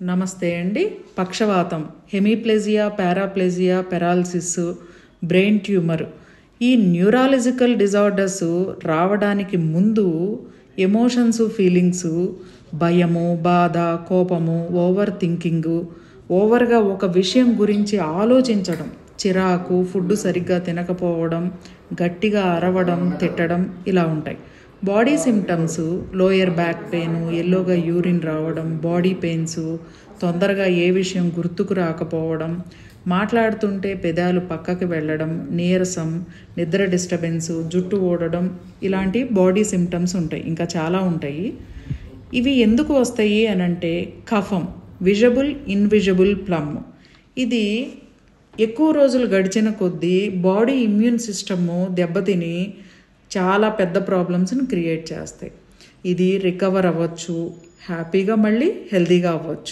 నమస్తే అండి. పక్షవాతం, హెమిప్లేజియా, పారాప్లేజియా, పెరాలసిస్, బ్రెయిన్ ట్యూమర్, ఈ న్యూరాలజికల్ డిజార్డర్స్ రావడానికి ముందు ఎమోషన్స్, ఫీలింగ్స్, భయము, బాధ, కోపము, ఓవర్ థింకింగు, ఓవర్గా ఒక విషయం గురించి ఆలోచించడం, చిరాకు, ఫుడ్ సరిగ్గా తినకపోవడం, గట్టిగా అరవడం, తిట్టడం ఇలా ఉంటాయి. Body symptoms lower back pain, ఎల్లోగా యూరిన్ రావడం, బాడీ పెయిన్స్, తొందరగా ఏ విషయం గుర్తుకు రాకపోవడం, మాట్లాడుతుంటే పెదాలు పక్కకి వెళ్ళడం, నీరసం, నిద్ర డిస్టర్బెన్స్, జుట్టు ఊడడం, ఇలాంటి బాడీ సిమ్టమ్స్ ఉంటాయి. ఇంకా చాలా ఉంటాయి. ఇవి ఎందుకు వస్తాయి అని అంటే కఫం, విజబుల్ ఇన్విజిబుల్ ప్లమ్. ఇది ఎక్కువ రోజులు గడిచిన కొద్దీ బాడీ ఇమ్యూన్ సిస్టము దెబ్బతిని చాలా పెద్ద ప్రాబ్లమ్స్ని క్రియేట్ చేస్తాయి. ఇది రికవర్ అవ్వచ్చు, హ్యాపీగా మళ్ళీ హెల్తీగా అవ్వచ్చు.